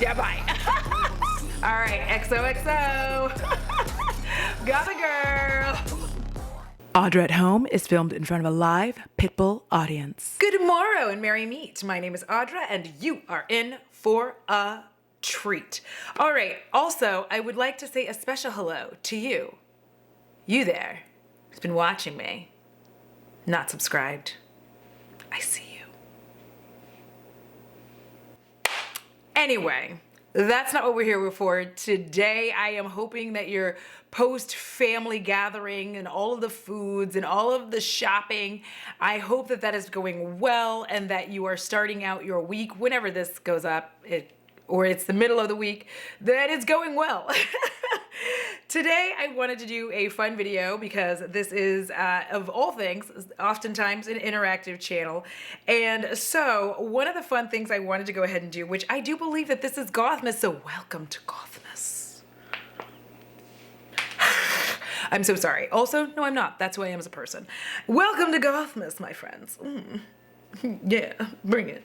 Yeah, bye. All right, XOXO. Got a girl. Audra at Home is filmed in front of a live Pitbull audience. Good morrow and merry meet. My name is Audra and you are in for a treat. All right, also, I would like to say a special hello to you. You there, who's been watching me, not subscribed. I see you. Anyway, that's not what we're here for. Today, I am hoping that your post-family gathering and all of the foods and all of the shopping, I hope that that is going well and that you are starting out your week, whenever this goes up, or it's the middle of the week, that it's going well. Today, I wanted to do a fun video because this is, of all things, oftentimes an interactive channel. And so, one of the fun things I wanted to go ahead and do, which I do believe that this is Gothmas, so welcome to Gothmas. I'm so sorry. Also, no, I'm not. That's who I am as a person. Welcome to Gothmas, my friends. Yeah, bring it.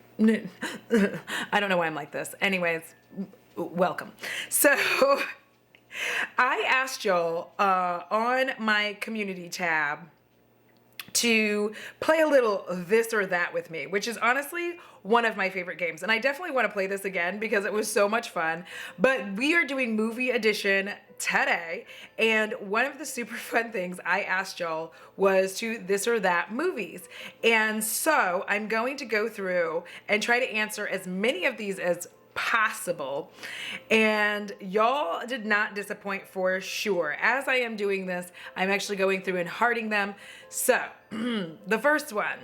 I don't know why I'm like this. Anyways, welcome. So, I asked y'all on my community tab to play a little this or that with me, which is honestly one of my favorite games. And I definitely want to play this again because it was so much fun. But we are doing movie edition today. And one of the super fun things I asked y'all was to this or that movies. And so I'm going to go through and try to answer as many of these as possible, and y'all did not disappoint for sure. As I am doing this, I'm actually going through and hearting them. So the first one,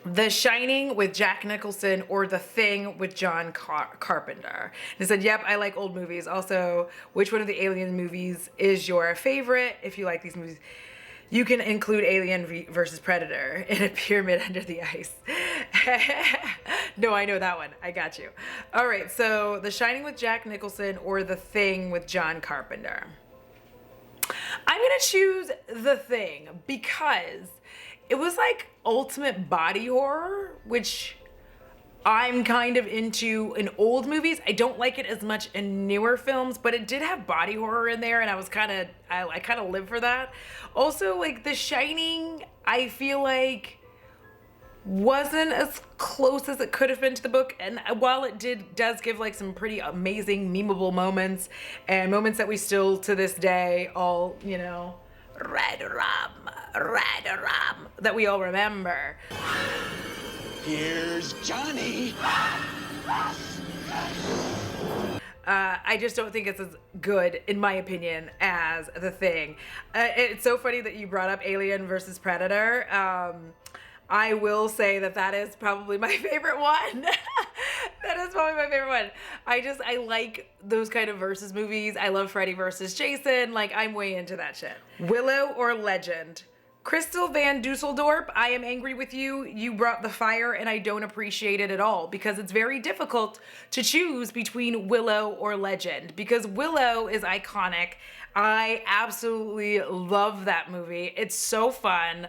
The Shining with Jack Nicholson or The Thing with John Carpenter. And I said, yep, I like old movies. Also, which one of the Alien movies is your favorite? If you like these movies, you can include Alien versus Predator in a pyramid under the ice. No, I know that one. I got you. All right, so The Shining with Jack Nicholson or The Thing with John Carpenter. I'm gonna choose The Thing because it was like ultimate body horror, which I'm kind of into in old movies. I don't like it as much in newer films, but it did have body horror in there, and I kind of live for that. Also, like The Shining, I feel like wasn't as close as it could have been to the book, and while it does give like some pretty amazing memeable moments and moments that we still to this day all, you know, that we all remember. Here's Johnny. I just don't think it's as good, in my opinion, as The Thing. It's so funny that you brought up Alien versus Predator. I will say that that is probably my favorite one. That is probably my favorite one. I like those kind of versus movies. I love Freddy versus Jason. Like, I'm way into that shit. Willow or Legend? Crystal Van Dusseldorp, I am angry with you. You brought the fire and I don't appreciate it at all because it's very difficult to choose between Willow or Legend because Willow is iconic. I absolutely love that movie. It's so fun.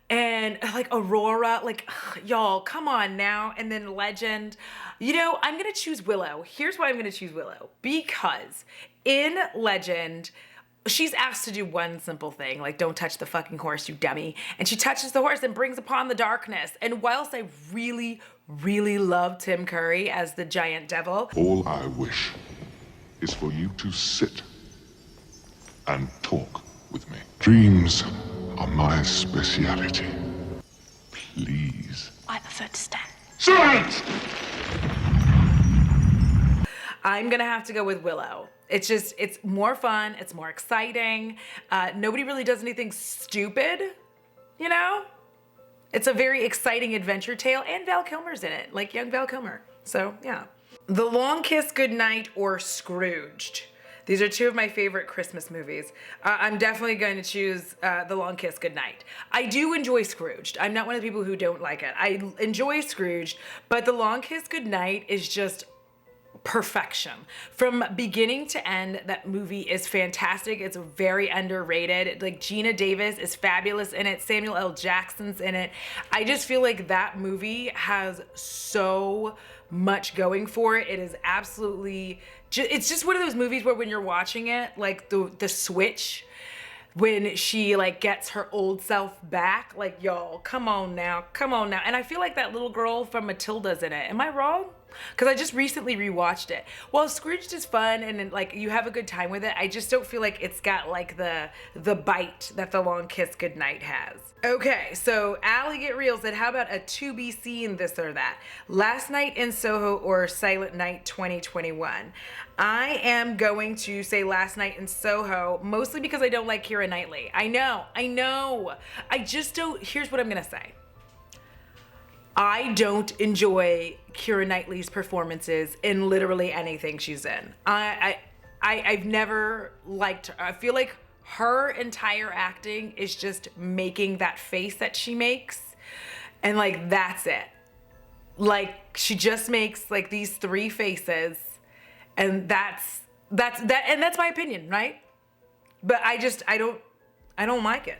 And like Aurora, like, y'all, come on now. And then Legend, you know, I'm gonna choose Willow. Here's why I'm gonna choose Willow. Because in Legend, she's asked to do one simple thing, like don't touch the fucking horse, you dummy. And she touches the horse and brings upon the darkness. And whilst I really, really love Tim Curry as the giant devil, all I wish is for you to sit and talk with me. Dreams are my speciality. Please. I prefer to stand. Silence! I'm gonna have to go with Willow. It's just, it's more fun, it's more exciting. Nobody really does anything stupid, you know? It's a very exciting adventure tale, and Val Kilmer's in it, like young Val Kilmer. So, yeah. The Long Kiss Goodnight or Scrooged. These are two of my favorite Christmas movies. I'm definitely going to choose The Long Kiss Goodnight. I do enjoy Scrooged. I'm not one of the people who don't like it. I enjoy Scrooged, but The Long Kiss Goodnight is just perfection. From beginning to end, that movie is fantastic. It's very underrated. Like, Gina Davis is fabulous in it. Samuel L. Jackson's in it. I just feel like that movie has so much going for it. It is absolutely, it's just one of those movies where when you're watching it, like the switch, when she like gets her old self back, like, y'all, come on now. And I feel like that little girl from Matilda's in it. Am I wrong? Because I just recently rewatched it. While Scrooged is fun and like you have a good time with it, I just don't feel like it's got like the bite that The Long Kiss Goodnight has. Okay, so Allie Get Real said, how about a to be seen this or that? Last Night in Soho or Silent Night 2021? I am going to say Last Night in Soho, mostly because I don't like Keira Knightley. I know. I just don't, here's what I'm gonna say. I don't enjoy Keira Knightley's performances in literally anything she's in. I've never liked her. I feel like her entire acting is just making that face that she makes, and like that's it. Like, she just makes like these three faces, and that's my opinion, right? But I don't like it.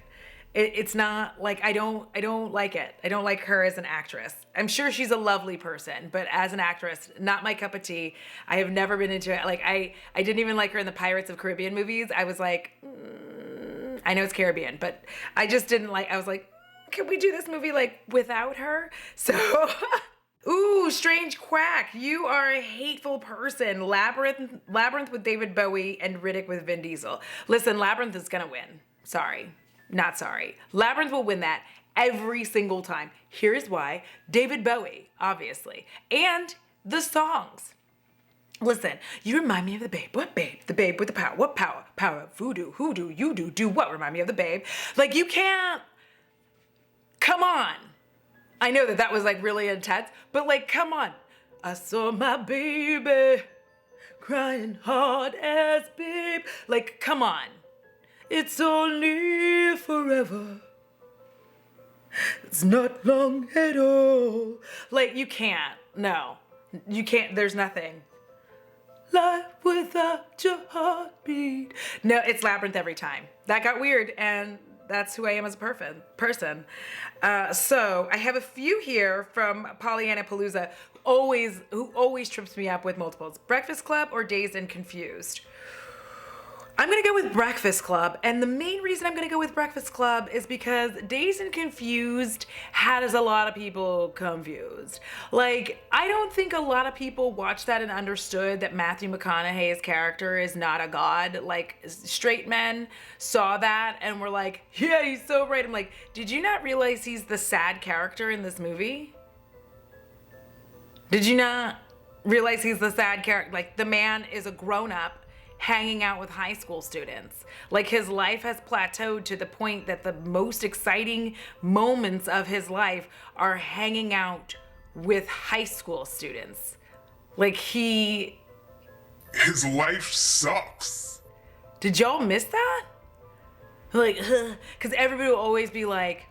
It's not like, I don't like it. I don't like her as an actress. I'm sure she's a lovely person, but as an actress, not my cup of tea. I have never been into it. Like, I didn't even like her in the Pirates of Caribbean movies. I was like, I know it's Caribbean, but I just didn't like, I was like, can we do this movie like without her? So, ooh, Strange Quack, you are a hateful person. Labyrinth with David Bowie and Riddick with Vin Diesel. Listen, Labyrinth is gonna win. Sorry. Not sorry. Labyrinth will win that every single time. Here's why. David Bowie, obviously. And the songs. Listen, you remind me of the babe. What babe? The babe with the power. What power? Power of voodoo. Who do you do what? Remind me of the babe. Like, you can't. Come on. I know that was like really intense, but like, come on. I saw my baby crying hard as babe. Like, come on. It's only forever. It's not long at all. Like, you can't. No. You can't. There's nothing. Life without your heartbeat. No, it's Labyrinth every time. That got weird, and that's who I am as a person. So I have a few here from Pollyanna Palooza, who always trips me up with multiples. Breakfast Club or Dazed and Confused? I'm gonna go with Breakfast Club, and the main reason I'm gonna go with Breakfast Club is because Dazed and Confused has a lot of people confused. Like, I don't think a lot of people watched that and understood that Matthew McConaughey's character is not a god. Like, straight men saw that and were like, yeah, he's so right. I'm like, did you not realize he's the sad character in this movie? Did you not realize he's the sad character? Like, the man is a grown-up hanging out with high school students. Like, his life has plateaued to the point that the most exciting moments of his life are hanging out with high school students. Like, his life sucks. Did y'all miss that? Like, because everybody will always be like,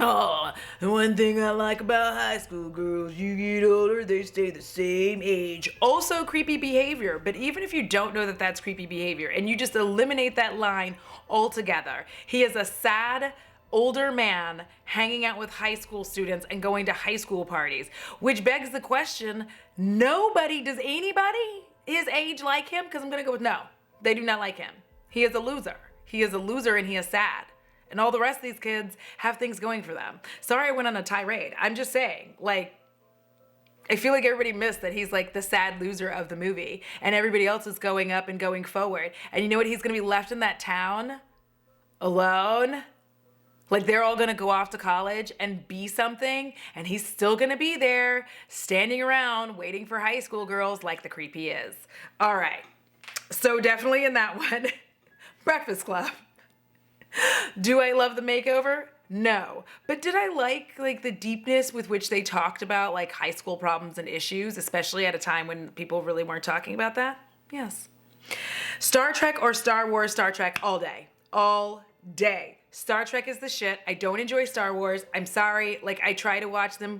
oh, the one thing I like about high school girls, you get older, they stay the same age. Also creepy behavior, but even if you don't know that that's creepy behavior and you just eliminate that line altogether, he is a sad older man hanging out with high school students and going to high school parties, which begs the question, does anybody his age like him? Because I'm gonna go with no, they do not like him. He is a loser. He is a loser and he is sad. And all the rest of these kids have things going for them. Sorry I went on a tirade. I'm just saying, like, I feel like everybody missed that he's like the sad loser of the movie and everybody else is going up and going forward. And you know what? He's gonna be left in that town alone. Like, they're all gonna go off to college and be something, and he's still gonna be there standing around waiting for high school girls like the creep he is. All right, so definitely in that one, Breakfast Club. Do I love the makeover? No. But did I like the deepness with which they talked about like high school problems and issues, especially at a time when people really weren't talking about that? Yes. Star Trek or Star Wars? Star Trek all day. All day. Star Trek is the shit. I don't enjoy Star Wars. I'm sorry. Like, I try to watch them.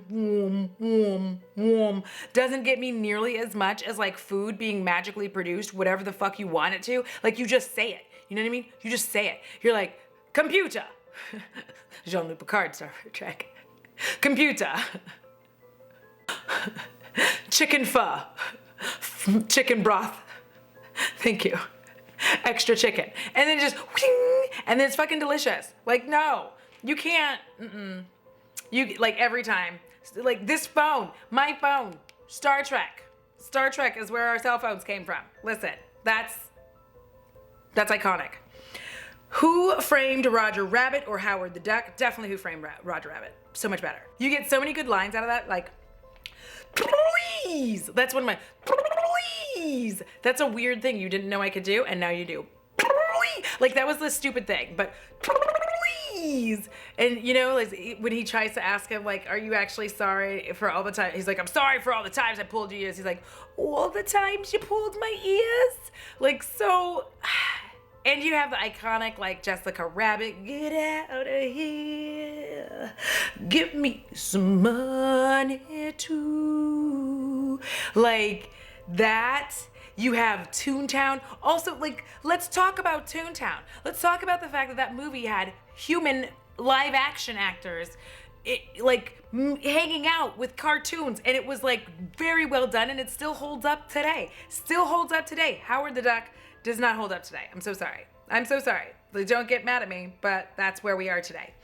Doesn't get me nearly as much as like food being magically produced, whatever the fuck you want it to. Like, you just say it. You know what I mean? You just say it. You're like, computer. Jean-Luc Picard, Star Trek. Computer. Chicken pho. Chicken broth. Thank you. Extra chicken. And then just, and then it's fucking delicious. Like, no, you can't, You, like, every time. Like, this phone, my phone, Star Trek. Star Trek is where our cell phones came from. Listen, that's iconic. Who Framed Roger Rabbit or Howard the Duck? Definitely Who Framed Roger Rabbit. So much better. You get so many good lines out of that, like, please. That's one of my, please. That's a weird thing you didn't know I could do, and now you do. Please. Like, that was the stupid thing, but please. And, you know, like, when he tries to ask him, like, are you actually sorry for all the time? He's like, I'm sorry for all the times I pulled your ears. He's like, all the times you pulled my ears? Like, so... And you have the iconic, like, Jessica Rabbit, get out of here, give me some money too. Like, that. You have Toontown. Also, like, let's talk about Toontown. Let's talk about the fact that that movie had human live action actors, hanging out with cartoons, and it was, like, very well done, and it still holds up today. Still holds up today. Howard the Duck does not hold up today. I'm so sorry. I'm so sorry. Don't get mad at me, but that's where we are today.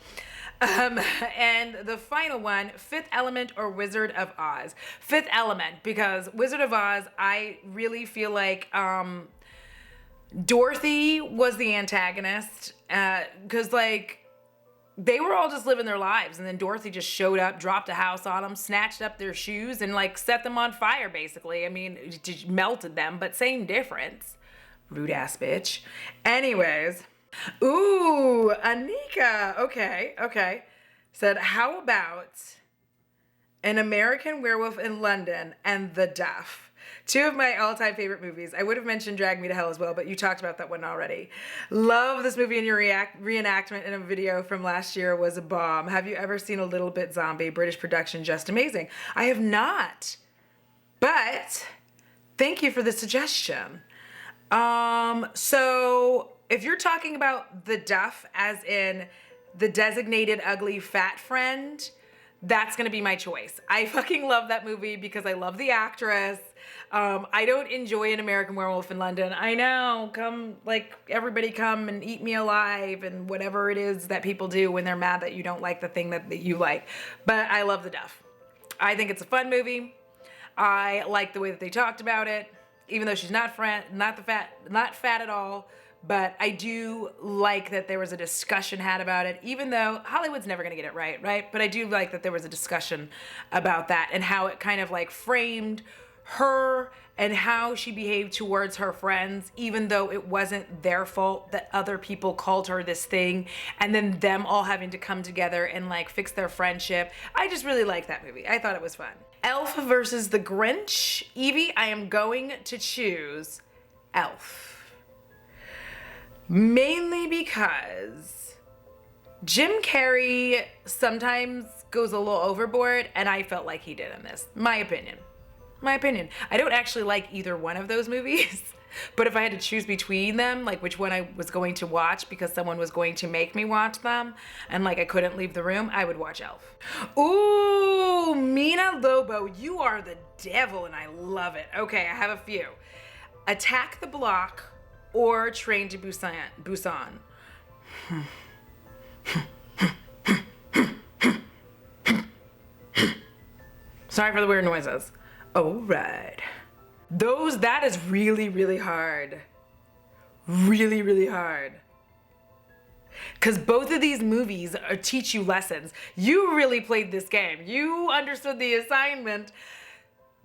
And the final one, Fifth Element or Wizard of Oz. Fifth Element, because Wizard of Oz, I really feel like Dorothy was the antagonist, because, like, they were all just living their lives, and then Dorothy just showed up, dropped a house on them, snatched up their shoes, and, like, set them on fire, basically. I mean, it just melted them, but same difference. Rude ass bitch. Anyways. Ooh, Anika. Okay. Said, how about An American Werewolf in London and The Duff? Two of my all-time favorite movies. I would have mentioned Drag Me to Hell as well, but you talked about that one already. Love this movie, and your reenactment in a video from last year was a bomb. Have you ever seen A Little Bit Zombie? British production, just amazing. I have not, but thank you for the suggestion. So if you're talking about the Duff as in the designated ugly fat friend, that's gonna be my choice. I fucking love that movie because I love the actress. I don't enjoy An American Werewolf in London. I know, everybody come and eat me alive and whatever it is that people do when they're mad that you don't like the thing that you like. But I love the Duff. I think it's a fun movie. I like the way that they talked about it. Even though she's not fat at all, but I do like that there was a discussion had about it, even though Hollywood's never gonna get it right? But I do like that there was a discussion about that and how it kind of like framed her and how she behaved towards her friends, even though it wasn't their fault that other people called her this thing, and then them all having to come together and like fix their friendship. I just really like that movie. I thought it was fun. Elf versus the Grinch. Evie, I am going to choose Elf. Mainly because Jim Carrey sometimes goes a little overboard, and I felt like he did in this. My opinion. I don't actually like either one of those movies, but if I had to choose between them, like which one I was going to watch because someone was going to make me watch them, and like I couldn't leave the room, I would watch Elf. Ooh, Mina Lobo, you are the devil, and I love it. Okay, I have a few. Attack the Block or Train to Busan. Sorry for the weird noises. All right. That is really, really hard. Really, really hard. Because both of these movies teach you lessons. You really played this game. You understood the assignment.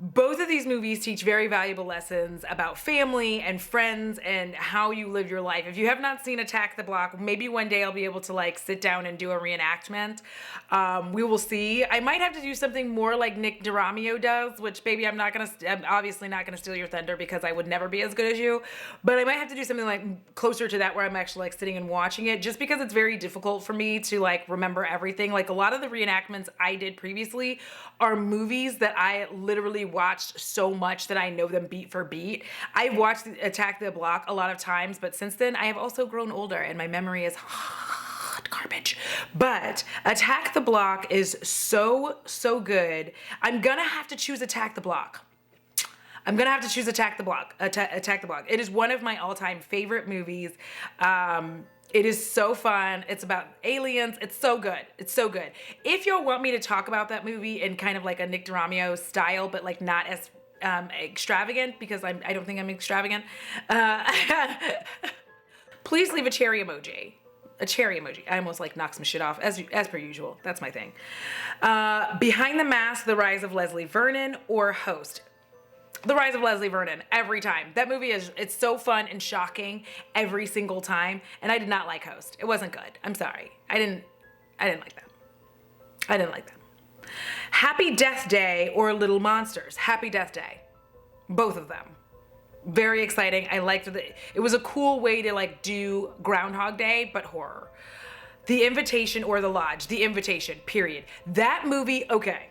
both of these movies teach very valuable lessons about family and friends and how you live your life. If you have not seen Attack the Block, maybe one day I'll be able to like sit down and do a reenactment. We will see. I might have to do something more like Nick DeRamio does, which baby, I'm obviously not gonna steal your thunder because I would never be as good as you, but I might have to do something like closer to that where I'm actually like sitting and watching it, just because it's very difficult for me to like remember everything. Like a lot of the reenactments I did previously are movies that I literally watched so much that I know them beat for beat. I've watched Attack the Block a lot of times, but since then I have also grown older and my memory is hot garbage. But Attack the Block is so good. I'm gonna have to choose Attack the Block. Attack the Block. It is one of my all-time favorite movies. It is so fun. It's about aliens. It's so good. If y'all want me to talk about that movie in kind of like a Nick DeRamio style, but like not as extravagant, because I don't think I'm extravagant, please leave a cherry emoji. A cherry emoji. I almost like knock some shit off, as per usual. That's my thing. Behind the Mask, The Rise of Leslie Vernon, or Host. The Rise of Leslie Vernon, every time. That movie it's so fun and shocking every single time. And I did not like Host. It wasn't good. I'm sorry. I didn't like that. Happy Death Day or Little Monsters. Happy Death Day. Both of them. Very exciting. I liked it. It was a cool way to like do Groundhog Day, but horror. The Invitation or The Lodge. The Invitation, period. That movie, okay.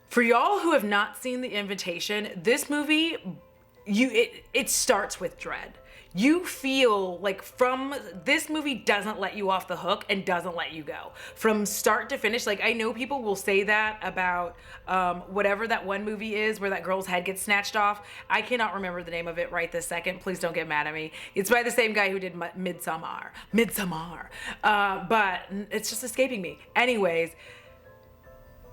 For y'all who have not seen The Invitation, this movie, it starts with dread. You feel like this movie doesn't let you off the hook and doesn't let you go. From start to finish, like I know people will say that about whatever that one movie is where that girl's head gets snatched off. I cannot remember the name of it right this second. Please don't get mad at me. It's by the same guy who did Midsommar. But it's just escaping me. Anyways,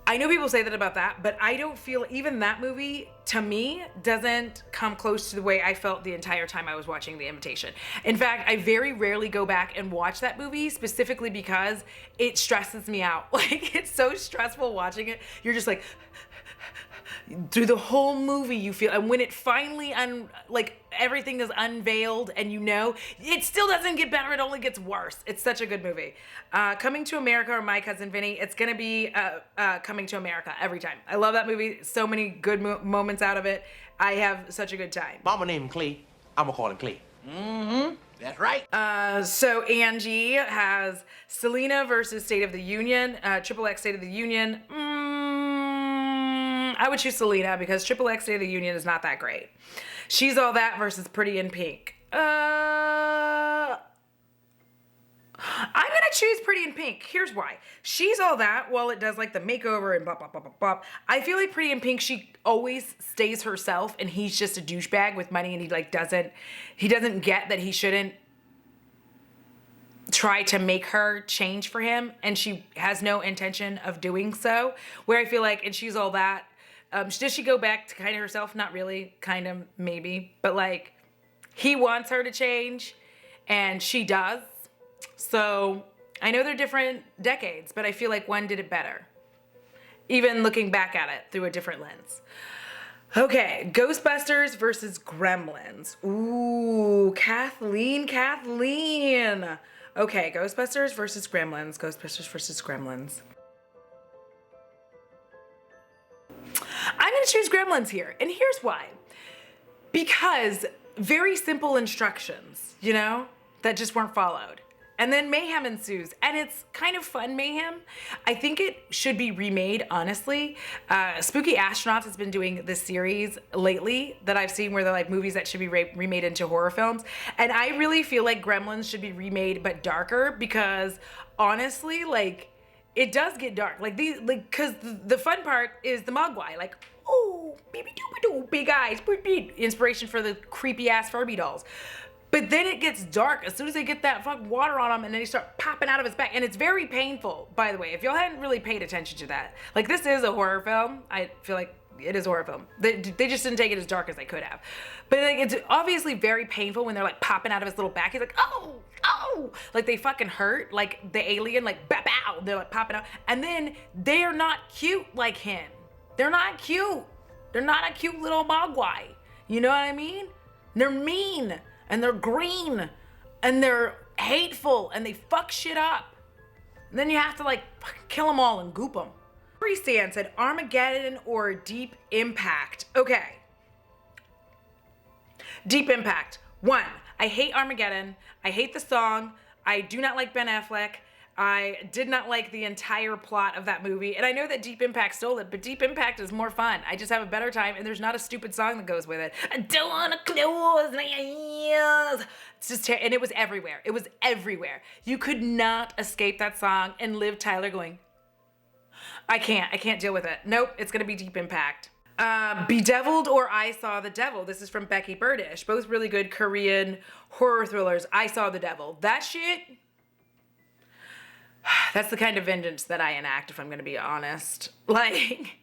I know people say that about that, but I don't feel even that movie, to me, doesn't come close to the way I felt the entire time I was watching The Invitation. In fact, I very rarely go back and watch that movie, specifically because it stresses me out. Like, it's so stressful watching it. You're just like, through the whole movie you feel, and when it finally, everything is unveiled and it still doesn't get better, it only gets worse. It's such a good movie. Coming to America or My Cousin Vinny, it's gonna be Coming to America every time. I love that movie. So many good moments out of it. I have such a good time. Mama named him Clay. I'ma call him Clay. Mm-hmm. That's right. So Angie has Selena versus State of the Union, XXX State of the Union. I would choose Selena because XXX State of the Union is not that great. She's All That versus Pretty in Pink. I'm gonna choose Pretty in Pink. Here's why. She's All That, while it does like the makeover and blah, blah, blah, blah, blah. I feel like Pretty in Pink, she always stays herself and he's just a douchebag with money and he doesn't get that he shouldn't try to make her change for him, and she has no intention of doing so. Where I feel like, and She's All That, does she go back to kind of herself? Not really, kind of, maybe. But like, he wants her to change, and she does. So I know they're different decades, but I feel like one did it better. Even looking back at it through a different lens. Okay, Ghostbusters versus Gremlins. Ooh, Kathleen. Okay, Ghostbusters versus Gremlins. I'm gonna choose Gremlins here, and here's why. Because very simple instructions, that just weren't followed. And then mayhem ensues, and it's kind of fun mayhem. I think it should be remade, honestly. Spooky Astronauts has been doing this series lately that I've seen where they're like movies that should be remade into horror films. And I really feel like Gremlins should be remade, but darker, because honestly, like, it does get dark. Cause the fun part is the Mogwai, like, oh, baby doo, big eyes, inspiration for the creepy ass Furby dolls. But then it gets dark as soon as they get that fucking water on him, and then they start popping out of his back. And it's very painful, by the way, if y'all hadn't really paid attention to that. Like, this is a horror film. I feel like it is a horror film. They just didn't take it as dark as they could have. But like, it's obviously very painful when they're like popping out of his little back. He's like, oh, like they fucking hurt. Like the alien, like, bow, they're like popping out. And then they are not cute like him. They're not cute. They're not a cute little mogwai. You know what I mean? They're mean and they're green and they're hateful and they fuck shit up. And then you have to like kill them all and goop them. Freestand said Armageddon or Deep Impact. Okay. Deep Impact. 1, I hate Armageddon. I hate the song. I do not like Ben Affleck. I did not like the entire plot of that movie. And I know that Deep Impact stole it, but Deep Impact is more fun. I just have a better time, and there's not a stupid song that goes with it. I don't want to close my ears. It's just and it was everywhere. It was everywhere. You could not escape that song and live Tyler going, I can't deal with it. Nope, it's going to be Deep Impact. Bedeviled or I Saw the Devil. This is from Becky Burdish. Both really good Korean horror thrillers. I Saw the Devil. That shit... That's the kind of vengeance that I enact, if I'm going to be honest. Like,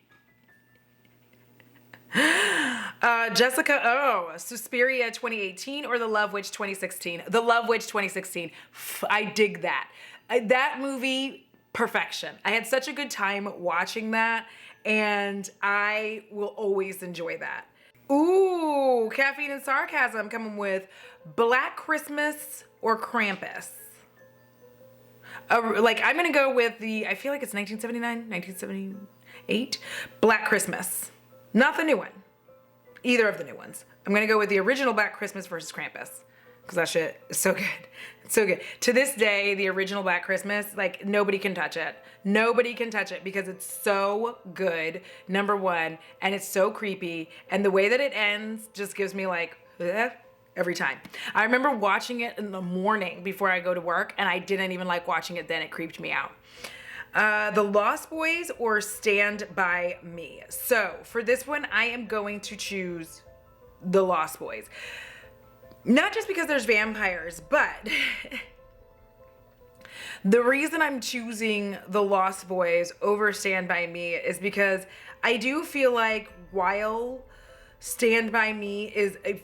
Jessica, Suspiria 2018 or The Love Witch 2016? The Love Witch 2016. I dig that. That movie, perfection. I had such a good time watching that, and I will always enjoy that. Ooh, Caffeine and Sarcasm coming with Black Christmas or Krampus. I'm going to go with I feel like it's 1979, 1978, Black Christmas. Not the new one. Either of the new ones. I'm going to go with the original Black Christmas versus Krampus. Because that shit is so good. It's so good. To this day, the original Black Christmas, like, nobody can touch it. Nobody can touch it because it's so good, number one, and it's so creepy. And the way that it ends just gives me, like, every time. I remember watching it in the morning before I go to work, and I didn't even like watching it then. It creeped me out. The Lost Boys or Stand By Me. So for this one, I am going to choose The Lost Boys. Not just because there's vampires, but the reason I'm choosing The Lost Boys over Stand By Me is because I do feel like while Stand By Me is a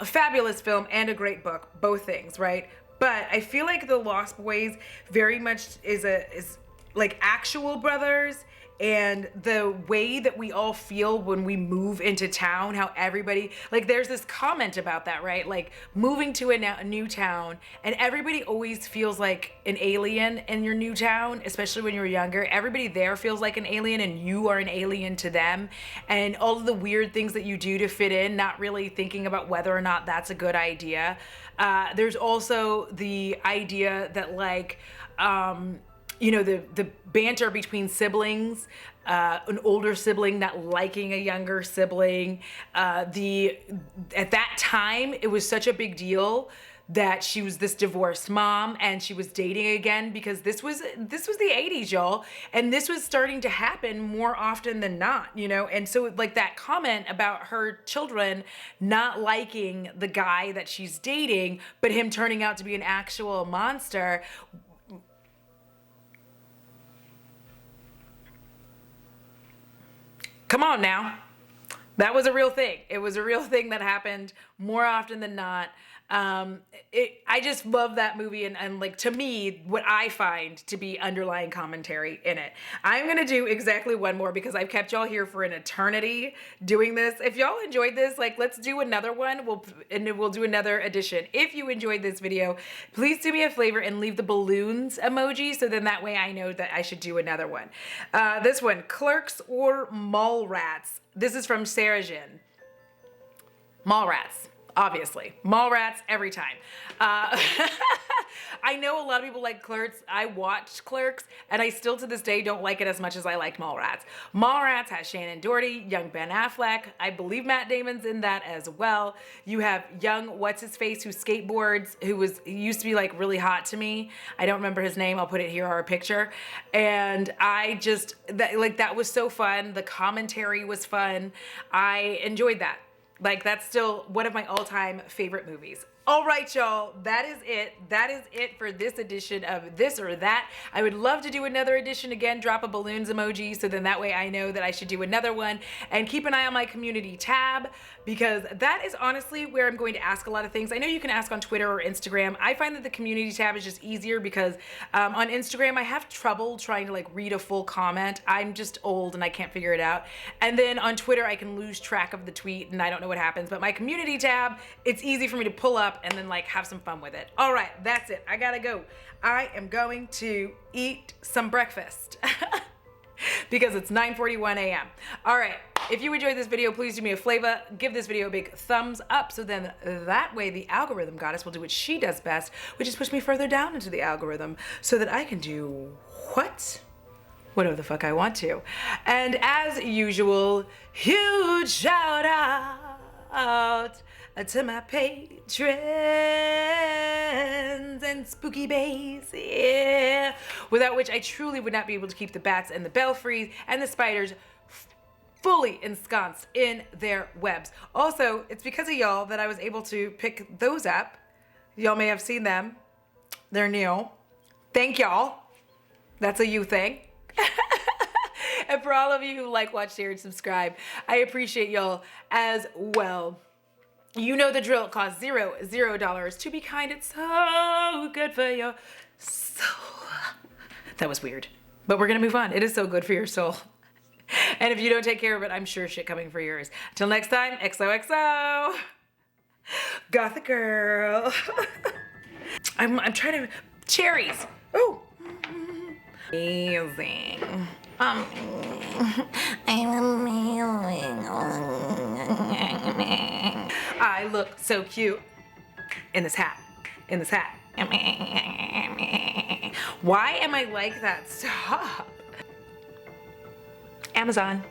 fabulous film and a great book, both things, right? But I feel like The Lost Boys very much is like actual brothers, and the way that we all feel when we move into town, how everybody, like, there's this comment about that, right? Like, moving to a new town, and everybody always feels like an alien in your new town, especially when you're younger. Everybody there feels like an alien, and you are an alien to them. And all of the weird things that you do to fit in, not really thinking about whether or not that's a good idea. There's also the idea that, like, the banter between siblings, an older sibling not liking a younger sibling. At that time, it was such a big deal that she was this divorced mom and she was dating again, because this was the 80s, y'all, and this was starting to happen more often than not, and so, like, that comment about her children not liking the guy that she's dating, but him turning out to be an actual monster. Come on now. That was a real thing. It was a real thing that happened more often than not. I just love that movie, and like, to me, what I find to be underlying commentary in it. I'm gonna do exactly one more because I've kept y'all here for an eternity doing this. If y'all enjoyed this, like, let's do another one. We'll do another edition. If you enjoyed this video, please do me a favor and leave the balloons emoji, so then that way I know that I should do another one. This one, Clerks or Mallrats. This is from Sarah Jin. Mallrats. Obviously. Mallrats every time. I know a lot of people like Clerks. I watched Clerks, and I still to this day don't like it as much as I liked Mallrats. Mallrats has Shannon Doherty, young Ben Affleck. I believe Matt Damon's in that as well. You have young what's-his-face who skateboards, he used to be like really hot to me. I don't remember his name. I'll put it here or a picture. And I just, that was so fun. The commentary was fun. I enjoyed that. Like, that's still one of my all-time favorite movies. All right, y'all, that is it. That is it for this edition of This or That. I would love to do another edition again. Drop a balloons emoji so then that way I know that I should do another one. And keep an eye on my community tab because that is honestly where I'm going to ask a lot of things. I know you can ask on Twitter or Instagram. I find that the community tab is just easier because on Instagram I have trouble trying to like read a full comment. I'm just old and I can't figure it out. And then on Twitter I can lose track of the tweet and I don't know what happens. But my community tab, it's easy for me to pull up and then like have some fun with it. All right, that's it. I gotta go. I am going to eat some breakfast because it's 9:41 a.m. All right, if you enjoyed this video, please do me a favor. Give this video a big thumbs up so then that way the algorithm goddess will do what she does best, which is push me further down into the algorithm so that I can do whatever the fuck I want to. And as usual, huge shout out to my patrons and spooky bays, yeah. Without which I truly would not be able to keep the bats and the belfries and the spiders fully ensconced in their webs. Also, it's because of y'all that I was able to pick those up. Y'all may have seen them. They're new. Thank y'all. That's a you thing. And for all of you who like, watch, share, and subscribe, I appreciate y'all as well. You know the drill. It costs $0 to be kind. It's so good for your soul. That was weird, but we're gonna move on. It is so good for your soul. And if you don't take care of it, I'm sure shit coming for yours. Till next time, XOXO. Gothic girl. I'm trying to, cherries. Oh. Amazing. I'm amazing. I look so cute in this hat. Why am I like that? Stop. Amazon.